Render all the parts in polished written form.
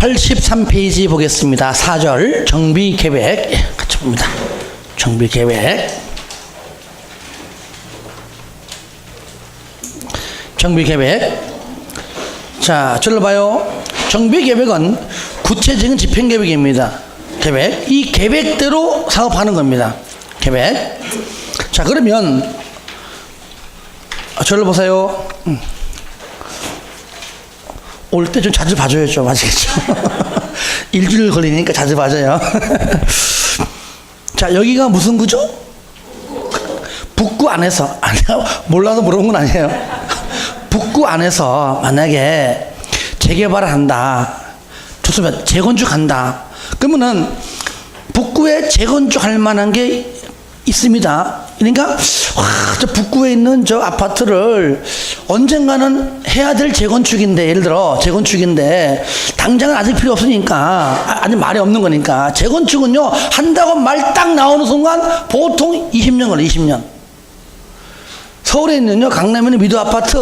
83페이지 보겠습니다. 4절 정비계획 같이 봅니다. 정비계획 자, 절로 봐요. 정비계획은 구체적인 집행계획입니다. 계획, 이 계획대로 사업하는 겁니다. 계획. 자, 그러면 절로 보세요. 올 때 좀 자주 봐줘야죠. 아시겠죠? 일주일 걸리니까 자주 봐줘요. 자, 여기가 무슨 구죠? 북구 안에서, 아니요, 몰라서 물어본 건 아니에요. 북구 안에서 만약에 재개발을 한다. 좋습니다. 재건축한다. 그러면은 북구에 재건축할 만한 게 있습니다. 그러니까 저 북구에 있는 저 아파트를 언젠가는 해야 될 재건축인데, 예를 들어 재건축인데 당장은 아직 필요 없으니까, 아직 말이 없는 거니까. 재건축은요, 한다고 말 딱 나오는 순간 보통 20년 걸려. 20년. 서울에 있는요, 강남에 있는 미도 아파트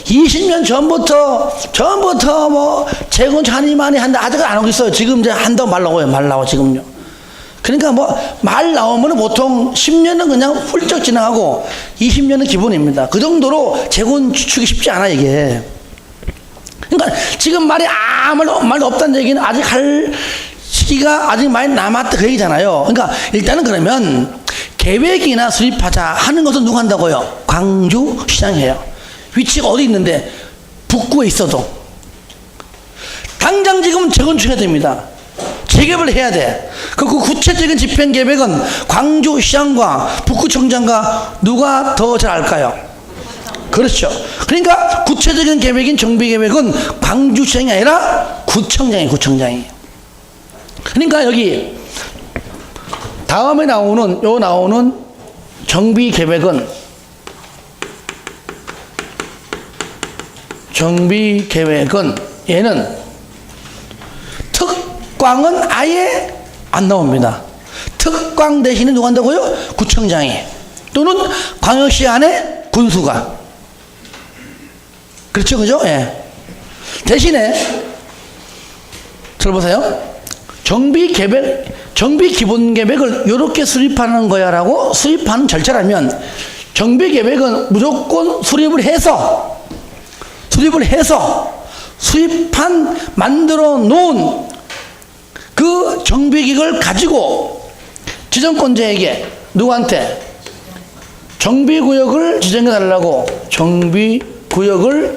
20년 전부터 뭐 재건축 하니 많이 한다. 아직 안 하고 있어요. 지금 이제 한다고 말 나와요. 말 나와 지금요. 그러니까 뭐 말 나오면 보통 10년은 그냥 훌쩍 지나가고 20년은 기본입니다. 그 정도로 재건축이 쉽지 않아 이게. 그러니까 지금 말이 아무 말도 없다는 얘기는 아직 할 시기가 아직 많이 남았다 그 얘기잖아요. 그러니까 일단은 그러면 계획이나 수립하자 하는 것은 누가 한다고요? 광주시장이 해요. 위치가 어디 있는데 북구에 있어도 당장 지금 재건축해야 됩니다. 재개발을 해야 돼. 그 구체적인 집행계획은 광주시장과 북구청장과 누가 더 잘 알까요? 그렇죠. 그러니까 구체적인 계획인 정비계획은 광주시장이 아니라 구청장이. 그러니까 여기 다음에 나오는 정비계획은 얘는 특광은 아예 안 나옵니다. 특광 대신에 누가 한다고요? 구청장이, 또는 광역시 안에 군수가. 그렇죠, 그죠? 예. 대신에 잘 보세요. 정비기본계획을 이렇게 수립하는 거야라고 수립하는 절차라면, 정비계획은 무조건 수립을 해서 만들어 놓은 그 정비기획을 가지고 지정권자에게, 누구한테? 정비구역을 지정해 달라고, 정비구역을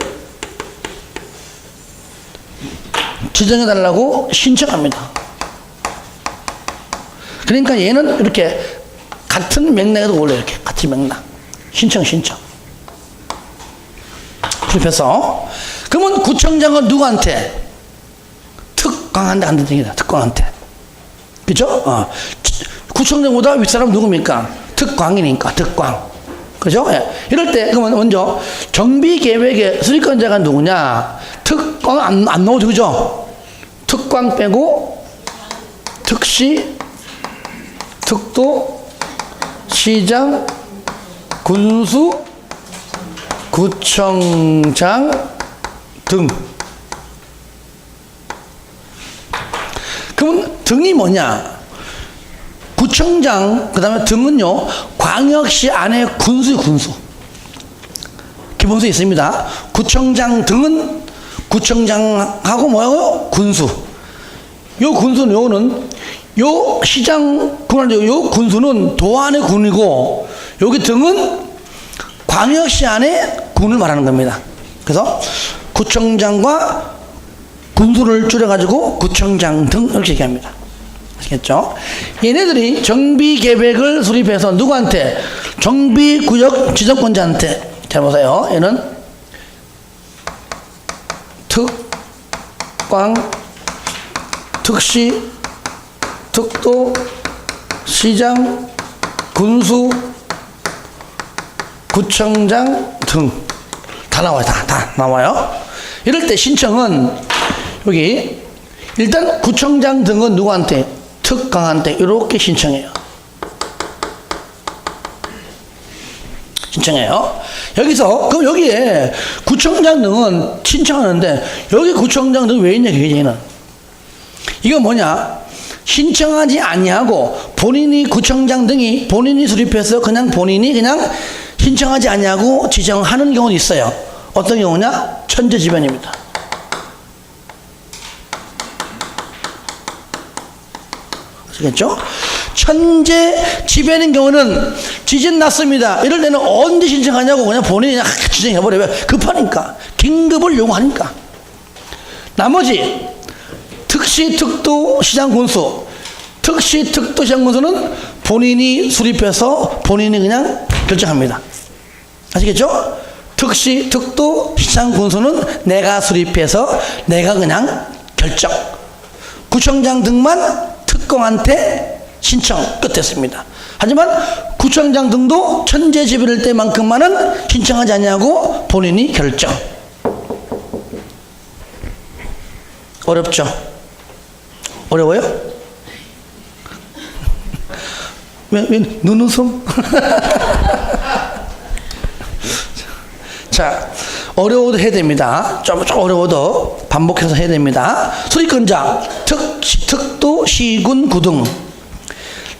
지정해 달라고 신청합니다. 그러니까 얘는 이렇게 같은 맥락에도 원래 이렇게 같은 맥락. 신청. 수립해서. 그러면 구청장은 누구한테? 특광한테 안 된다. 특광한테. 그죠? 구청장보다 윗사람 누굽니까? 특광이니까, 특광. 그죠? 예. 이럴 때, 그러면 먼저 정비계획의 수립권자가 누구냐? 특광 안 나오죠. 그죠? 특광 빼고 특시, 특도, 시장, 군수, 구청장 등. 그러면 등이 뭐냐? 구청장, 그 다음에 등은요, 광역시 안에 군수. 기본소에 있습니다. 구청장 등은 구청장하고 뭐하고요? 군수. 요 군수는 요 시장 요 군수는 도안의 군이고, 여기 등은 광역시 안에 군을 말하는 겁니다. 그래서 구청장과 군수를 줄여가지고 구청장 등 이렇게 얘기합니다. 아시겠죠? 얘네들이 정비계획을 수립해서 누구한테? 정비구역 지정권자한테. 잘 보세요. 얘는 특광, 특시, 특도, 시장, 군수, 구청장 등 다 나와요. 다 나와요. 이럴 때 신청은 여기 일단 구청장 등은 누구한테? 특광한테 이렇게 신청해요. 여기서 그럼 여기에 구청장 등은 신청하는데, 여기 구청장 등 왜 있냐 그게는. 이건 뭐냐? 신청하지 아니하고 본인이 구청장 등이 본인이 수립해서 그냥 본인이 그냥 신청하지 아니하고 지정하는 경우도 있어요. 어떤 경우냐? 천재지변입니다. 아시겠죠? 천재지변인 경우는 지진 났습니다. 이럴 때는 언제 신청하냐고 그냥 본인이 그냥 지정해버려요. 급하니까. 긴급을 요구하니까. 나머지 특시, 특도, 시장 군수. 특시, 특도, 시장 군수는 본인이 수립해서 본인이 그냥 결정합니다. 아시겠죠? 특시, 특도, 시장 군수는 내가 수립해서 내가 그냥 결정. 구청장 등만 특공한테 신청 끝했습니다. 하지만 구청장 등도 천재지변일 때만큼만은 신청하지 않냐고 본인이 결정. 어렵죠? 어려워요? 왜 눈웃음? 자, 어려워도 해야 됩니다. 좀 어려워도 반복해서 해야 됩니다. 수리권자, 특도, 시군, 구등.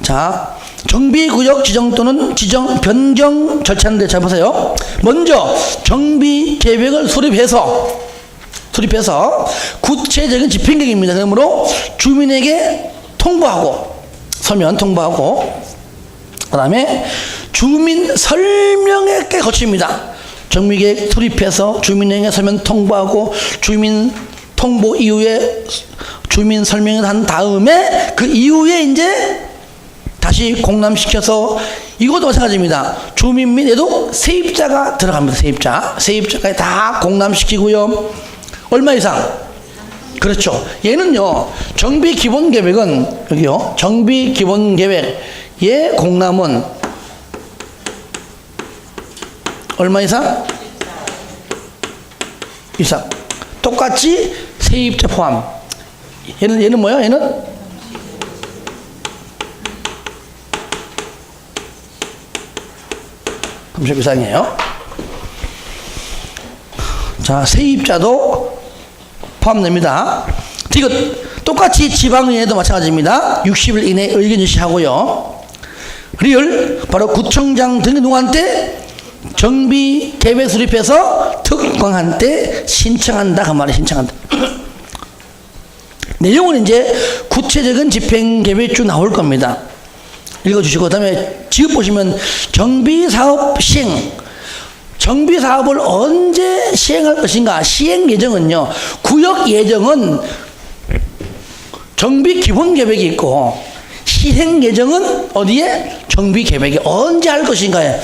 자, 정비구역 지정 또는 지정 변경 절차인데 잘 보세요. 먼저 정비계획을 수립해서 구체적인 집행계획입니다. 그러므로 주민에게 통보하고 서면 통보하고 그 다음에 주민 설명회까지 거칩니다. 정비계획 수립해서 주민에게 서면 통보하고 주민 통보 이후에 주민 설명을 한 다음에 그 이후에 이제 다시 공람시켜서 이것도 마찬가지입니다. 주민 및에도 세입자가 들어갑니다. 세입자까지 다 공람시키고요. 얼마 이상? 그렇죠. 얘는요, 정비기본계획은 여기요, 정비기본계획의 공람은 얼마 이상? 이상. 똑같이 세입자 포함. 얘는 뭐야? 얘는 30 이상이에요. 자, 세입자도 포함됩니다. 이거 똑같이 지방의회도 마찬가지입니다. 60일 이내에 의견 제시하고요. 리얼 바로 구청장 등이 누구한테 정비 계획 수립해서 특광한테 신청한다 그 말이에요. 신청한다. 내용은 이제 구체적인 집행 계획 쭉 나올 겁니다. 읽어주시고 그다음에 지금 보시면 정비사업 시행. 정비사업을 언제 시행할 것인가? 시행 예정은요. 구역 예정은 정비 기본 계획이 있고 시행 예정은 어디에? 정비 계획이 언제 할 것인가에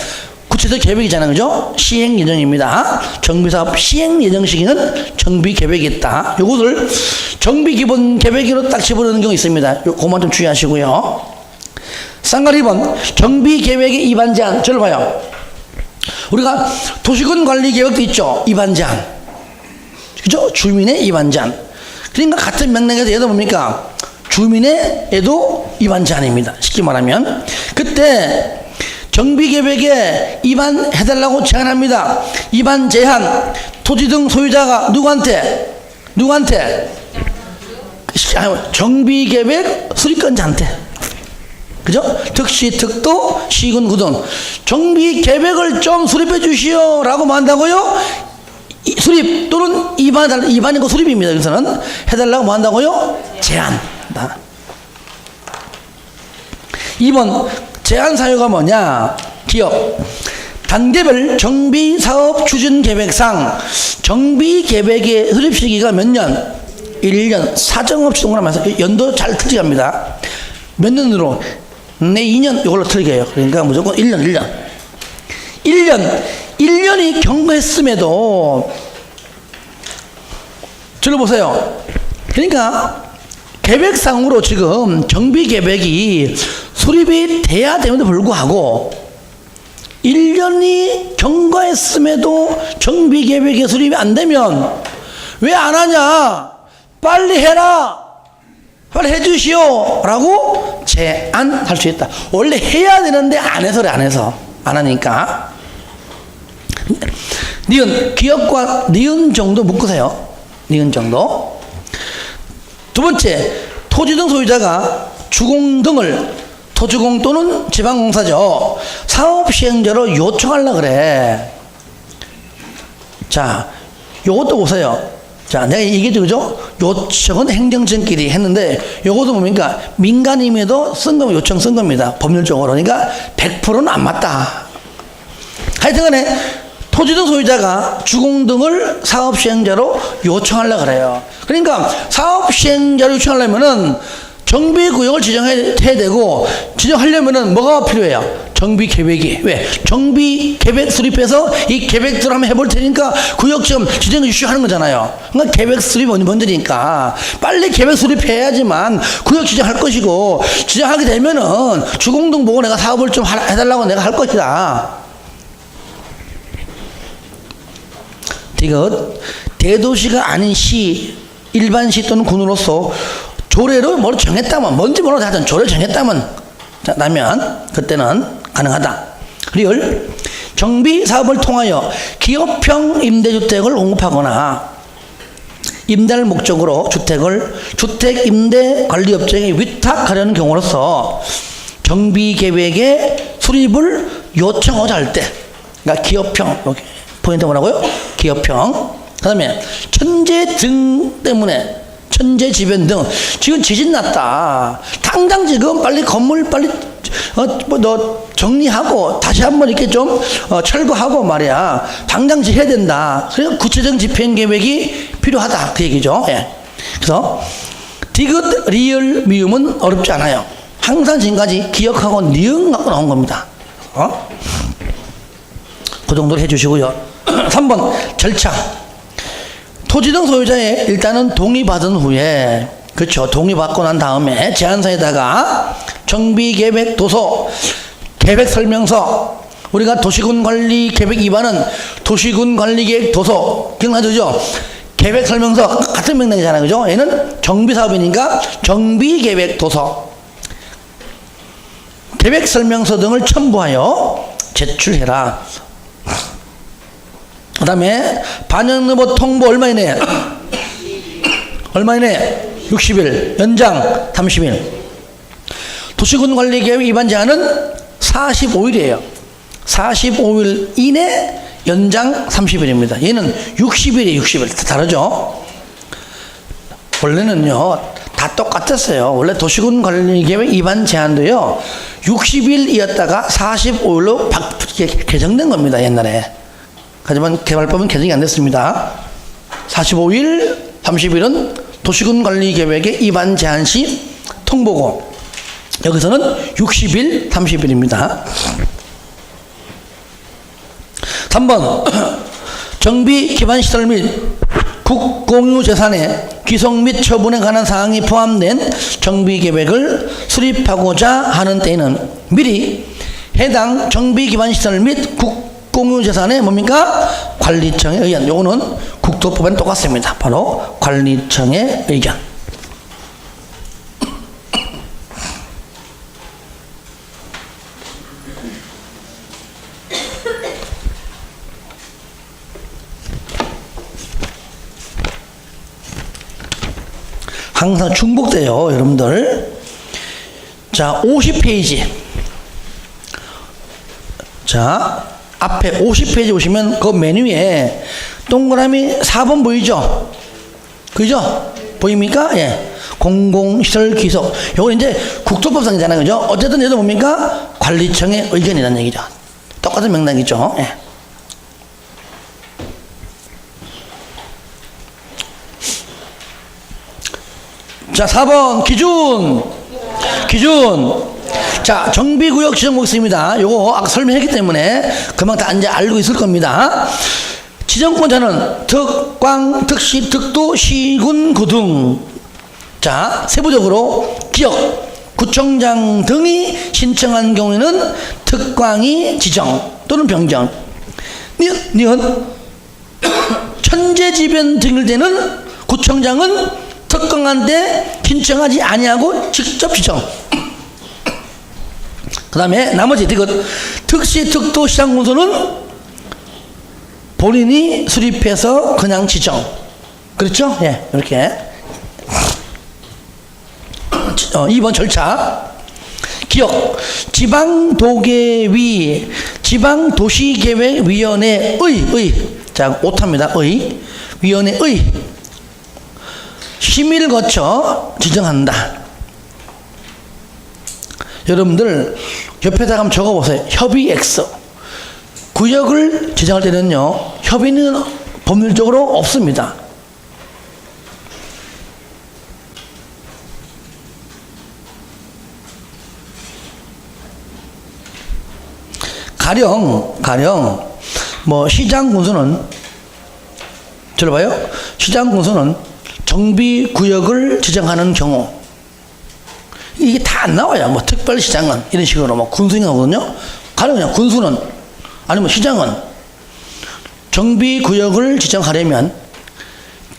구체적 계획이잖아요. 그죠? 시행 예정입니다. 정비사업 시행 예정 시기는 정비 계획이 있다. 요것을 정비 기본 계획으로 딱 집어넣는 경우 있습니다. 요것만 좀 주의하시고요. 쌍가리 2번 정비 계획의 위반 제한. 저를 봐요. 우리가 도시군 관리 계획도 있죠. 위반 제한. 그죠? 주민의 위반 제한. 그러니까 같은 명령에서 얘도 뭡니까? 주민의에도 위반 제한입니다. 쉽게 말하면 그때 정비계획에 위반해달라고 제한합니다. 위반 제한 토지 등 소유자가 누구한테? 정비계획 수립권자한테. 그죠? 특시, 특도, 시군, 구등. 정비계획을 좀 수립해 주시오 라고 한다고요? 수립 또는 위반이고 수립입니다. 그래서는 해달라고 뭐 한다고요? 제한. 2번 제한 사유가 뭐냐? 기업 단계별 정비사업 추진계획상 정비계획의 수립 시기가 몇 년? 1년. 사정없이 동그라면서 연도 잘 틀리갑니다. 몇 년으로? 내 2년 이걸로 틀리게 해요. 그러니까 무조건 1년 1년이 경과했음에도 저를 보세요. 그러니까 계획상으로 지금 정비계획이 수립이 돼야 됨에도 불구하고 1년이 경과했음에도 정비계획이 수립이 안 되면 왜 안 하냐? 빨리 해라! 빨리 해주시오! 라고 제안할 수 있다. 원래 해야 되는데 안 해서 그래, 안 하니까. 니은, 기업과 니은 정도 묶으세요. 니은 정도. 두 번째, 토지 등 소유자가 주공 등을 토지공 또는 지방공사죠. 사업시행자로 요청하려고 그래. 자, 요것도 보세요. 자, 내가 얘기했죠, 그죠? 요청은 행정청끼리 했는데, 요것도 뭡니까? 민간임에도 쓴 거, 요청 쓴 겁니다. 법률적으로. 그러니까 100%는 안 맞다. 하여튼 간에, 토지 등 소유자가 주공 등을 사업시행자로 요청하려고 그래요. 그러니까, 사업시행자로 요청하려면은, 정비구역을 지정해야 되고, 지정하려면은 뭐가 필요해요? 정비계획이. 왜? 정비계획 수립해서 이 계획대로 한번 해볼 테니까 구역 지정 이슈하는 거잖아요. 그러니까 계획 수립이 먼저니까 빨리 계획 수립해야지만 구역 지정할 것이고, 지정하게 되면은 주공등 보고 내가 사업을 좀 해달라고 내가 할 것이다. 이것 대도시가 아닌 시, 일반 시 또는 군으로서 조례로 뭘 정했다면, 뭔지 모르고 하여튼 조례를 정했다면 나면 그때는 가능하다. 그리고 정비 사업을 통하여 기업형 임대주택을 공급하거나 임대를 목적으로 주택을 주택 임대 관리업체에 위탁하려는 경우로서 정비 계획의 수립을 요청하자 할 때, 그러니까 기업형, 여기 포인트 뭐라고요? 기업형. 그다음에 천재 등 때문에, 천재지변 등, 지금 지진 났다. 당장 지금 빨리 건물 빨리 너 정리하고 다시 한번 이렇게 좀 철거하고 말이야. 당장 해야 된다. 그래서 구체적 집행 계획이 필요하다. 그 얘기죠. 예. 그래서 디귿, 리을, 미음은 어렵지 않아요. 항상 지금까지 기억하고 니은 갖고 나온 겁니다. 그 정도로 해주시고요. 3번 절차. 토지 등 소유자의 일단은 동의받은 후에, 그렇죠, 동의받고 난 다음에 제안서에다가 정비계획 도서, 계획설명서, 우리가 도시군관리계획 2반은 도시군관리계획 도서 기억나죠? 계획설명서 같은 맥락이잖아요, 그죠? 얘는 정비사업이니까 정비계획 도서, 계획설명서 등을 첨부하여 제출해라. 그 다음에 반영 여부 통보 얼마 이내? 얼마 이내? 60일, 연장 30일. 도시군관리계획 위반 제한은 45일이에요. 45일 이내, 연장 30일입니다. 얘는 60일이에요. 60일. 다르죠? 원래는요 다 똑같았어요. 원래 도시군관리계획 위반 제한도요 60일이었다가 45일로 개정된 겁니다. 옛날에. 하지만 개발법은 개정이 안 됐습니다. 45일, 30일은 도시군관리계획의 위반 제한 시 통보고, 여기서는 60일, 30일입니다. 3번 정비 기반시설 및 국공유재산의 귀속 및 처분에 관한 사항이 포함된 정비계획을 수립하고자 하는 때에는 미리 해당 정비기반시설 및 국공유재산의 뭡니까? 관리청의 의견. 요거는 국토법엔 똑같습니다. 바로 관리청의 의견. 항상 중복돼요, 여러분들. 자, 50페이지. 자, 앞에 50페이지 오시면 그 메뉴에 동그라미 4번 보이죠? 그죠? 보입니까? 예. 공공시설 귀속. 요거 이제 국토법상이잖아요. 그죠? 어쨌든 얘도 뭡니까? 관리청의 의견이라는 얘기죠. 똑같은 맥락이죠. 예. 자, 4번 기준. 자, 정비구역 지정 보겠습니다. 요거 아까 설명했기 때문에 금방 다 이제 알고 있을 겁니다. 지정권자는 특, 광, 특시, 특도, 시군, 구등. 자, 세부적으로 지역, 구청장 등이 신청한 경우에는 특광이 지정 또는 변경. 니은 천재지변 등일 때는 구청장은 특강한데 신청하지 아니하고 직접 지정. 그 다음에 나머지 특시, 특도, 시장군소는 본인이 수립해서 그냥 지정. 그렇죠? 예, 이렇게. 2번 절차. 기억. 지방도계위, 지방도시계획위원회의, 자, 오타입니다. 위원회의 심의를 거쳐 지정한다. 여러분들 옆에다가 한번 적어보세요. 협의액서. 구역을 지정할 때는요, 협의는 법률적으로 없습니다. 가령 뭐 시장 군수는 들어봐요. 시장 군수는 정비 구역을 지정하는 경우 이게 다 안 나와요. 뭐 특별시장은 이런 식으로 뭐 군수인 거거든요. 가령 그냥 군수는 아니면 시장은 정비 구역을 지정하려면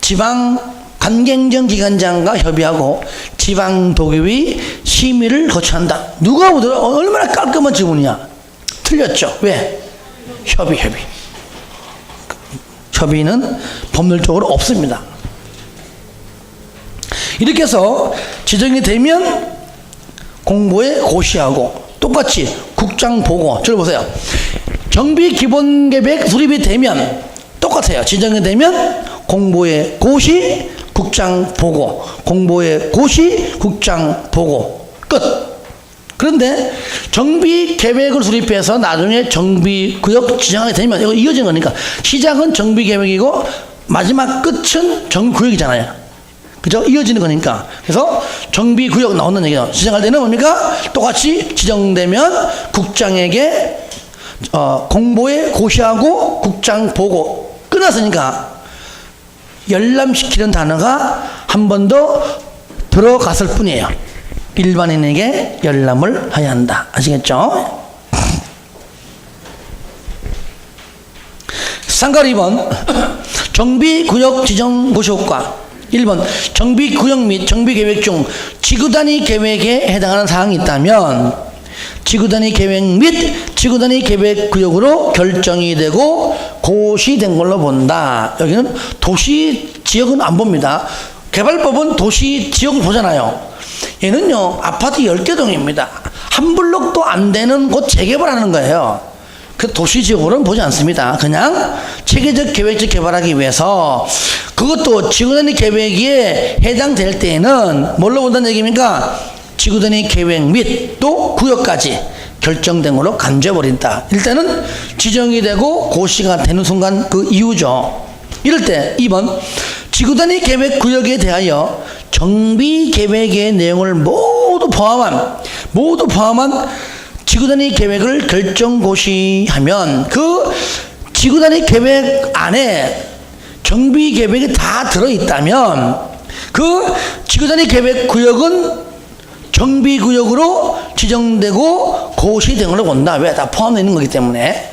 지방 관경정기관장과 협의하고 지방도계위 심의를 거쳐한다. 누가 보더라 얼마나 깔끔한 지문이야. 틀렸죠. 왜? 협의는 법률적으로 없습니다. 이렇게 해서 지정이 되면 공보에 고시하고 똑같이 국장 보고. 저를 보세요. 정비 기본계획 수립이 되면 똑같아요. 지정이 되면 공보에 고시, 국장 보고, 공보에 고시, 국장 보고. 끝. 그런데 정비 계획을 수립해서 나중에 정비 구역 지정하게 되면 이거 이어진 거니까 시작은 정비 계획이고 마지막 끝은 정비 구역이잖아요. 그죠? 이어지는 거니까. 그래서 정비 구역 나오는 얘기예요. 지정할 때는 뭡니까? 똑같이 지정되면 국장에게 공보에 고시하고 국장 보고 끝났으니까 열람시키는 단어가 한 번 더 들어갔을 뿐이에요. 일반인에게 열람을 해야 한다. 아시겠죠? 상가로 2번 정비구역 지정 고시 효과. 1번 정비구역 및 정비계획 중 지구단위 계획에 해당하는 사항이 있다면 지구단위 계획 및 지구단위 계획 구역으로 결정이 되고 고시된 걸로 본다. 여기는 도시 지역은 안 봅니다. 개발법은 도시 지역을 보잖아요. 얘는요 아파트 10개 동입니다. 한 블록도 안 되는 곳 재개발하는 거예요. 그 도시지역으로는 보지 않습니다. 그냥 체계적 계획적 개발하기 위해서 그것도 지구단위 계획에 해당될 때에는 뭘로 본다는 얘기입니까? 지구단위 계획 및 또 구역까지 결정된 걸로 간주해버린다. 일단은 지정이 되고 고시가 되는 순간 그 이유죠. 이럴 때 2번 지구단위 계획 구역에 대하여 정비 계획의 내용을 모두 포함한 지구단위 계획을 결정 고시하면 그 지구단위 계획 안에 정비 계획이 다 들어있다면 그 지구단위 계획 구역은 정비 구역으로 지정되고 고시된 걸로 본다. 왜? 다 포함되어 있는 거기 때문에.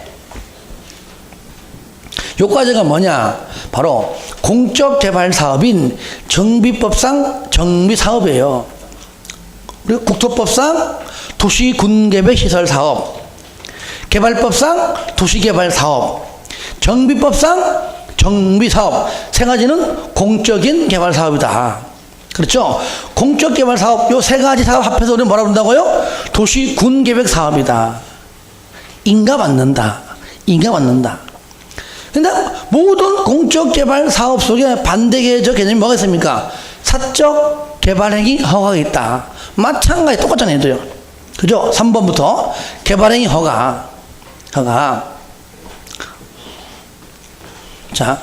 요과제가 뭐냐? 바로 공적개발사업인 정비법상 정비사업이에요. 그리고 국토법상 도시군계획시설사업, 개발법상 도시개발사업, 정비법상 정비사업, 세 가지는 공적인 개발사업이다. 그렇죠? 공적개발사업 요 세 가지 사업 합해서 우리는 뭐라 부른다고요? 도시군계획사업이다. 인가받는다. 근데 모든 공적개발 사업 속에 반대계적 개념이 뭐가 있습니까? 사적 개발행위 허가가 있다. 마찬가지 똑같잖아요. 얘도요. 그죠? 3번부터 개발행위 허가. 자,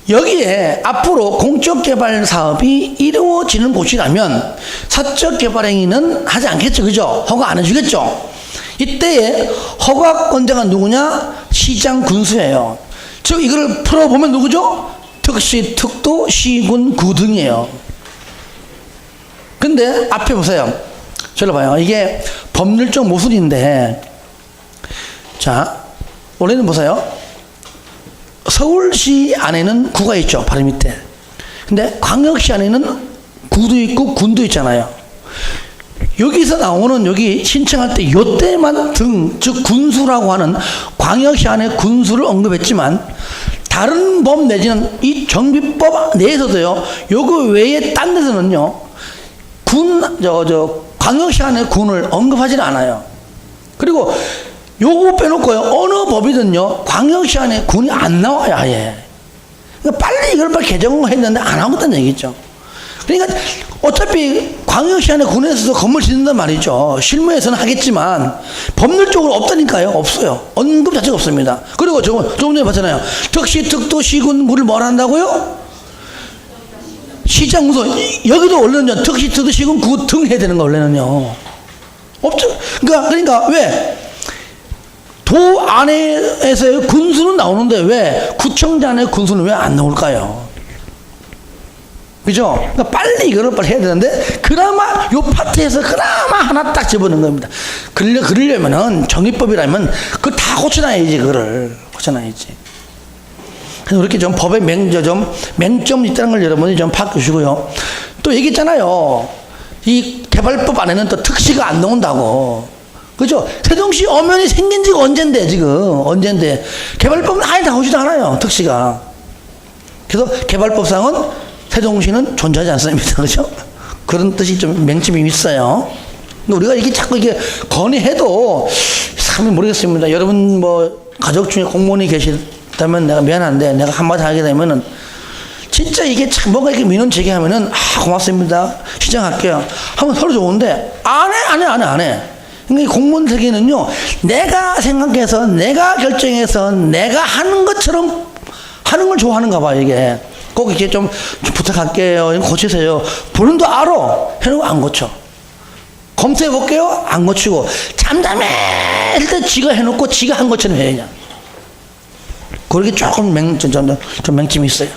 여기에 앞으로 공적개발 사업이 이루어지는 곳이라면 사적 개발행위는 하지 않겠죠. 그죠? 허가 안 해주겠죠. 이때에 허가권자가 누구냐? 시장 군수예요. 즉 이걸 풀어보면 누구죠? 특시, 특도, 시군, 구 등이에요. 근데 앞에 보세요. 저를 봐요. 이게 법률적 모순인데, 자, 원래는 보세요. 서울시 안에는 구가 있죠. 바로 밑에. 근데 광역시 안에는 구도 있고 군도 있잖아요. 여기서 나오는 여기 신청할 때 요때만 등, 즉 군수라고 하는 광역시 안에 군수를 언급했지만 다른 법 내지는 이 정비법 내에서도요. 요거 외에 딴 데서는요. 광역시 안에 군을 언급하지는 않아요. 그리고 요거 빼놓고요. 어느 법이든요. 광역시 안에 군이 안 나와요, 아예. 그러니까 빨리 이걸 빨리 개정을 했는데 안 하고 있다는 얘기죠. 그러니까 어차피 광역시 안에 군에서도 건물 짓는단 말이죠. 실무에서는 하겠지만 법률적으로 없다니까요. 없어요. 언급 자체가 없습니다. 그리고 조금 전에 봤잖아요. 특시, 특도, 시군, 물을 뭘 한다고요? 시장 무슨 여기도 원래는요. 특시, 특도, 시군, 구 등 해야 되는 거 원래는요. 없죠. 그러니까 왜? 도 안에서의 군수는 나오는데 왜 구청장 안에 군수는 왜 안 나올까요? 그죠? 그러니까 빨리 이거를 빨리 해야 되는데 그나마 요 파트에서 그나마 하나 딱 집어넣는 겁니다. 그러려면은 정의법이라면 그거 다 고쳐놔야지. 그거를 고쳐놔야지. 그래서 이렇게 좀 법의 맹점이 있다는 걸 여러분이 좀 파악하시고요. 또 얘기했잖아요. 이 개발법 안에는 또 특시가 안 나온다고. 그죠? 세종시 엄연히 생긴 지가 언젠데, 지금. 언젠데. 개발법은 아예 나오지도 않아요, 특시가. 그래서 개발법상은 세종시는 존재하지 않습니다. 그죠? 그런 뜻이 좀 맹점이 있어요. 근데 우리가 이게 자꾸 이게 건의해도 참 모르겠습니다. 여러분 뭐 가족 중에 공무원이 계시다면 내가 미안한데 내가 한마디 하게 되면은 진짜 이게 참 뭔가 이렇게 민원 제기하면은 고맙습니다. 시정할게요. 하면 서로 좋은데 안 해. 그러니까 이 공무원 세계는요, 내가 생각해서, 내가 결정해서, 내가 하는 것처럼 하는 걸 좋아하는가 봐, 이게. 꼭 이렇게 좀 부탁할게요. 이거 고치세요. 본인도 알아. 해놓고 안 고쳐. 검토해 볼게요. 안 고치고. 잠잠해. 일단 지가 해놓고 지가 한 것처럼 해, 그냥. 그렇게 조금 좀 맹점이 있어요.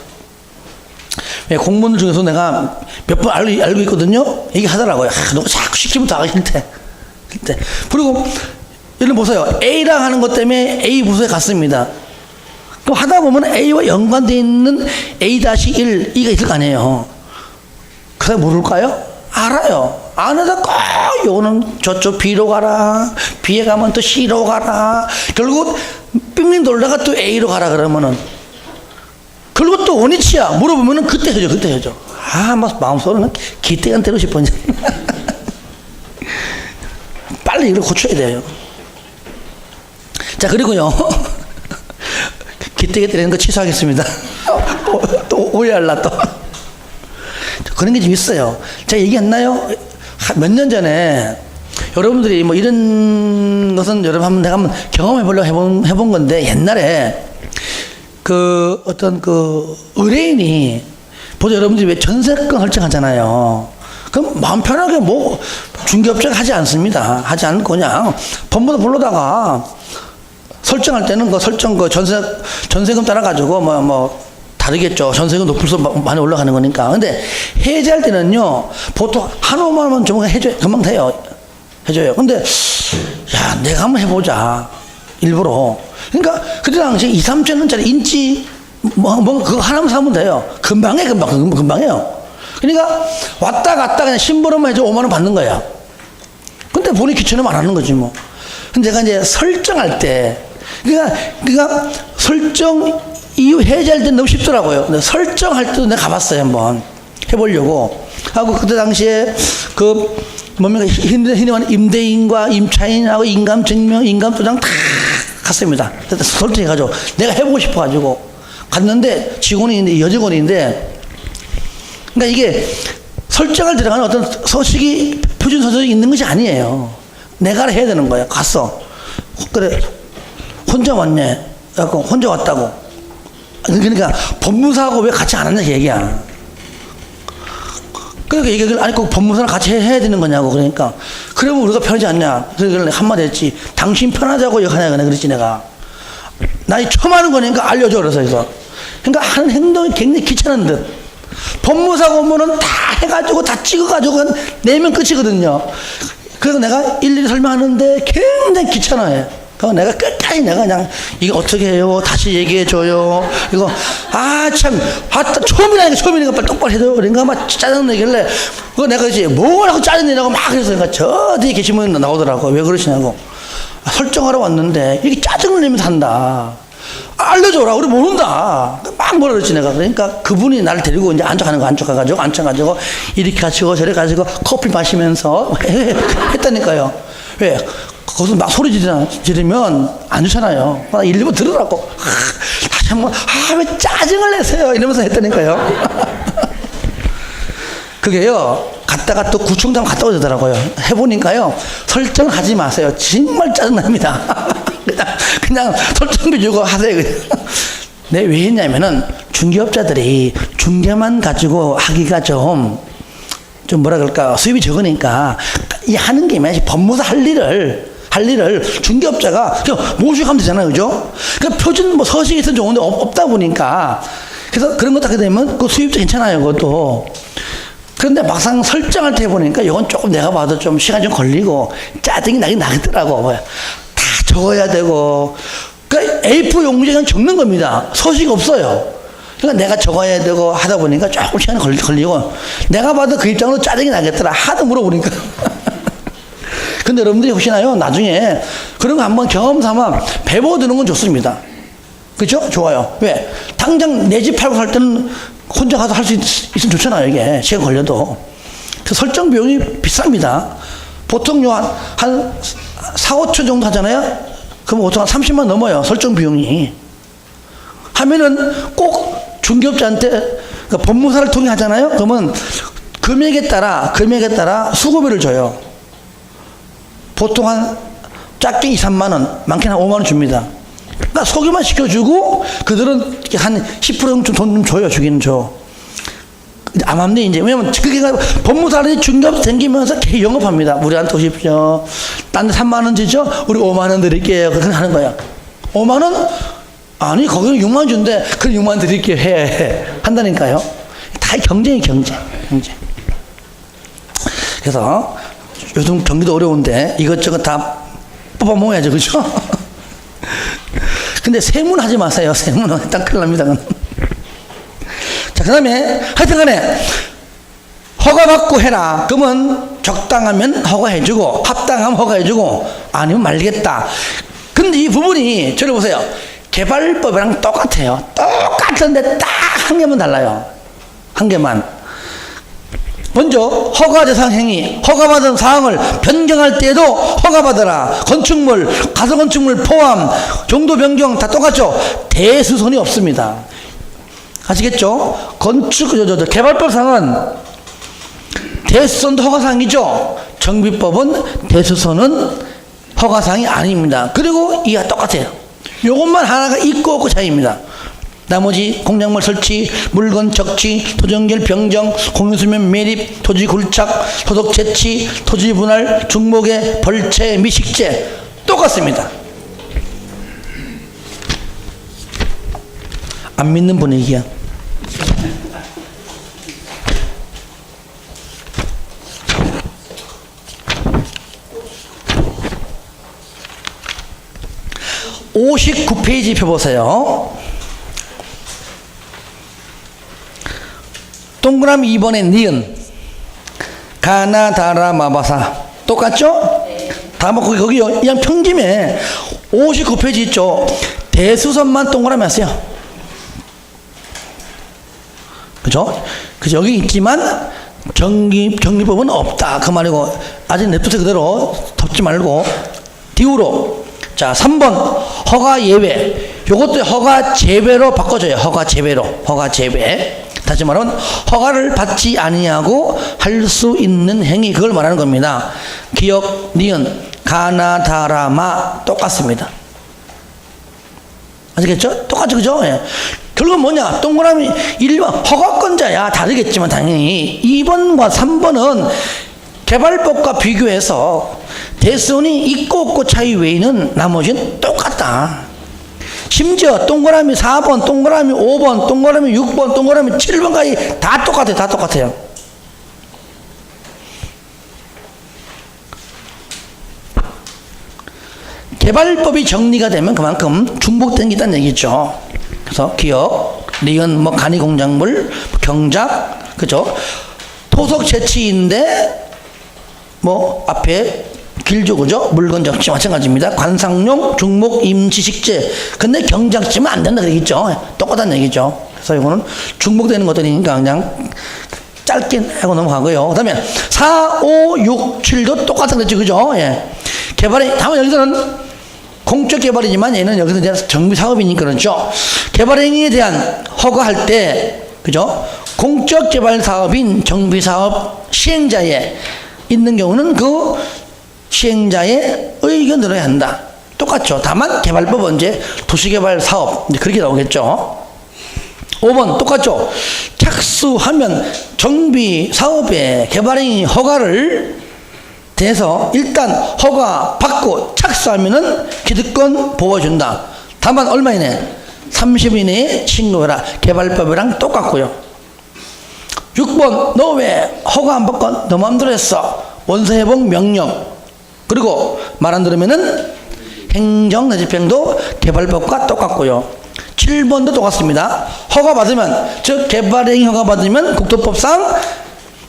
왜 공무원 중에서 내가 몇 번 알고 있거든요. 얘기 하더라고요. 너가 자꾸 시키면 더 하기 싫대. 그리고 예를 보세요. A랑 하는 것 때문에 A 부서에 갔습니다. 그럼 하다 보면 A와 연관되어 있는 A-1, 2가 있을 거 아니에요. 그 사람 모를까요? 알아요. 아는데 꼭 요거는 저쪽 B로 가라. B에 가면 또 C로 가라. 결국 빙빙 돌다가 또 A로 가라 그러면은 결국 또 원위치야. 물어보면은 그때 해줘. 막 마음속으로는 기대간 되고 싶어. 빨리 이걸 고쳐야 돼요. 자, 그리고요. 기대게 되는 거 취소하겠습니다. 또 오해할라 또. 그런 게 좀 있어요. 제가 얘기했나요? 몇 년 전에 여러분들이 뭐 이런 것은 여러분 내가 한번 경험해 보려고 해본 건데 옛날에 그 어떤 그 의뢰인이 보통 여러분들이 왜 전세권 설정하잖아요. 그럼 마음 편하게 뭐 중개업자가 하지 않습니다. 하지 않고 그냥 법무사 불러다가 설정할 때는 그 전세금 따라가지고 뭐 다르겠죠. 전세금 높을수록 많이 올라가는 거니까. 근데 해제할 때는요, 보통 한 5만 원 정도 금방 돼요. 해줘요. 근데, 야, 내가 한번 해보자. 일부러. 그러니까, 그때 당시 2, 3천원짜리 인치, 그거 하나만 사면 돼요. 금방해요. 그러니까, 왔다 갔다 그냥 심부름만 해줘 5만 원 받는 거야. 근데 본인이 귀찮으면 안 하는 거지 뭐. 근데 제가 이제 설정할 때, 그러니까 설정 이후 해제할 때는 너무 쉽더라고요. 근데 설정할 때도 내가 가봤어요. 한번 해보려고 하고 그때 당시에 흔히 말하는 임대인과 임차인하고 인감증명, 인감도장 다 갔습니다. 설정해가지고 내가 해보고 싶어가지고 갔는데 직원이 여직원인데, 그러니까 이게 설정을 들어가는 어떤 서식이 표준 서식이 있는 것이 아니에요. 내가 해야 되는 거야. 갔어. 그래. 혼자 왔네. 그래갖고 혼자 왔다고. 그러니까 법무사하고 왜 같이 안 왔냐 얘기야. 그러니까 얘기를 아니 꼭 법무사랑 같이 해야 되는 거냐고. 그러니까 그러면 우리가 편하지 않냐. 그래서 한마디 했지. 당신 편하자고 욕하냐 그랬지 내가. 나 처음 하는 거니까 알려줘 그래서. 그러니까 하는 행동이 굉장히 귀찮은 듯. 법무사가 오면은 다 해가지고 다 찍어가지고 내면 끝이거든요. 그래서 내가 일일이 설명하는데 굉장히 귀찮아해. 그래서 내가 끝까지 내가 그냥 이거 어떻게 해요? 다시 얘기해줘요. 이거 처음이니까 빨리 똑바로 해줘. 그러니까 막 짜증내길래 그거 내가 이제 뭘 하고 짜증내냐고 막 그래서 그러니까 저 뒤에 계시면 나오더라고. 왜 그러시냐고. 설정하러 왔는데 이렇게 짜증을 내면서 한다. 알려줘라. 우리 모른다. 막 뭐라 그랬지, 내가. 그러니까 그분이 나를 데리고 이제 앉아가는 거, 앉아가지고, 이렇게 가지고, 저래 가지고, 커피 마시면서 했다니까요. 왜? 거기서 막 소리 지르면 안 좋잖아요. 일부 들으라고. 다시 한 번, 왜 짜증을 내세요? 이러면서 했다니까요. 그게요, 갔다가 또 구청장 갔다 오더라고요. 해보니까요, 설정을 하지 마세요. 정말 짜증납니다. 그냥 설정비 주고 하세요. 그냥. 네, 왜 했냐면은 중개업자들이 중개만 가지고 하기가 좀 뭐라 그럴까, 수입이 적으니까 이 하는 김에 법무사 할 일을 중개업자가 모시고 하면 되잖아요. 그죠? 그러니까 표준 뭐 서식이 있으면 좋은데 없다 보니까 그래서 그런 거 하게 되면 그 수입도 괜찮아요. 그것도. 그런데 막상 설정할 때 해보니까 이건 조금 내가 봐도 좀 시간이 좀 걸리고 짜증이 나긴 나겠더라고. 다 적어야 되고. 그러니까 A4 용지에 그냥 적는 겁니다. 서식 없어요. 그러니까 내가 적어야 되고 하다 보니까 조금 시간이 걸리고. 내가 봐도 그 입장으로 짜증이 나겠더라. 하도 물어보니까. 근데 여러분들이 혹시나요, 나중에 그런 거 한번 경험 삼아 배워두는 건 좋습니다. 그죠? 좋아요. 왜? 당장 내 집 팔고 살 때는 혼자 가서 할 수 있으면 좋잖아요, 이게. 시간 걸려도. 그 설정 비용이 비쌉니다. 보통 한 4, 5천 정도 하잖아요? 그럼 보통 한 30만 넘어요, 설정 비용이. 하면은 꼭 중개업자한테, 그러니까 법무사를 통해 하잖아요? 그러면 금액에 따라 수고비를 줘요. 보통 한 작게 2, 3만 원, 많게는 한 5만 원 줍니다. 그러니까 소개만 시켜주고 그들은 한 10% 정도 돈 좀 줘요. 주기는 줘. 암암리 이제. 왜냐면 그게 법무사들이 중개업 생기면서 개 영업합니다. 우리한테 오십시오. 딴 데 3만 원 주죠? 우리 5만 원 드릴게요. 그렇게 하는 거야. 5만 원? 아니 거기는 6만 원 준대. 그럼 6만 원 드릴게요. 해. 한다니까요. 다 경쟁이 경쟁. 그래서 요즘 경기도 어려운데 이것저것 다 뽑아 먹어야죠. 그죠? 근데 세문 하지 마세요. 세문은 딱 큰일 납니다. 자, 그 다음에 하여튼 간에 허가받고 해라. 그러면 적당하면 허가해주고 합당하면 허가해주고 아니면 말리겠다. 근데 이 부분이 저를 보세요. 개발법이랑 똑같아요. 똑같은데 딱 한 개만 달라요. 한 개만. 먼저 허가 대상 행위, 허가받은 사항을 변경할 때에도 허가받아라. 건축물, 가설건축물 포함, 용도 변경 다 똑같죠. 대수선이 없습니다. 아시겠죠? 개발법상은 대수선도 허가사항이죠. 정비법은 대수선은 허가사항이 아닙니다. 그리고 이가 똑같아요. 요것만 하나가 있고 없고 차이입니다. 나머지 공작물 설치, 물건 적치, 토종결 변경, 공유수면 매립, 토지 굴착, 토덕 채치, 토지 분할, 중목의 벌채, 미식재 똑같습니다. 안 믿는 분위기야. (59페이지) 펴보세요. 동그라미 2번에 니은 가나다라 마바사 똑같죠? 네. 다 먹고 거기 그냥 평김에 59페이지 있죠. 대수선만 동그라미 하세요. 그죠? 그죠? 여기 있지만 정리법은 없다. 그 말이고 아직 냅두세요. 그대로 덮지 말고 뒤로. 자, 3번 허가 예외. 요것도 허가 제외로 바꿔줘요. 허가 제외로. 허가 제외. 다시 말하면 허가를 받지 아니하고 할 수 있는 행위, 그걸 말하는 겁니다. 기역, 니은, 가나다라마 똑같습니다. 아시겠죠? 똑같죠, 그죠? 예. 결국은 뭐냐? 동그라미 1번 허가권자야 다르겠지만 당연히 2번과 3번은 개발법과 비교해서 대수선이 있고 없고 차이 외에는 나머지는 똑같다. 심지어 동그라미 4번, 동그라미 5번, 동그라미 6번, 동그라미 7번까지 다 똑같아요. 다 똑같아요. 개발법이 정리가 되면 그만큼 중복된다는 얘기죠. 그래서 기억, 니은, 뭐 간이 공작물, 경작, 그죠? 토속 채취인데 뭐 앞에 길죠, 그죠? 물건 적지 마찬가지입니다. 관상용, 중목, 임시식재. 근데 경작지면 안 된다 그러겠죠. 똑같다는 얘기죠. 그래서 이거는 중복되는 것들이니까 그냥 짧게 하고 넘어가고요. 그 다음에 4, 5, 6, 7도 똑같은 거죠, 그죠? 예. 개발이, 다만 여기서는 공적 개발이지만 얘는 여기서 이제 정비 사업이니까 그렇죠. 개발행위에 대한 허가할 때, 그죠? 공적 개발 사업인 정비 사업 시행자에 있는 경우는 그 시행자의 의견 들어야 한다. 똑같죠. 다만 개발법은 이제 도시개발 사업 이제 그렇게 나오겠죠. 5번 똑같죠. 착수하면 정비 사업의 개발행위 허가를 대해서 일단 허가 받고 착수하면은 기득권 보호준다. 다만 얼마 이내? 30일 이내에 신고해라. 개발법이랑 똑같고요. 6번 너 왜 허가 안 받고 너 마음대로 했어? 원서회복 명령. 그리고 말 안 들으면은 행정 내 집행도 개발법과 똑같고요. 7번도 똑같습니다. 허가 받으면, 즉 개발행위 허가 받으면 국토법상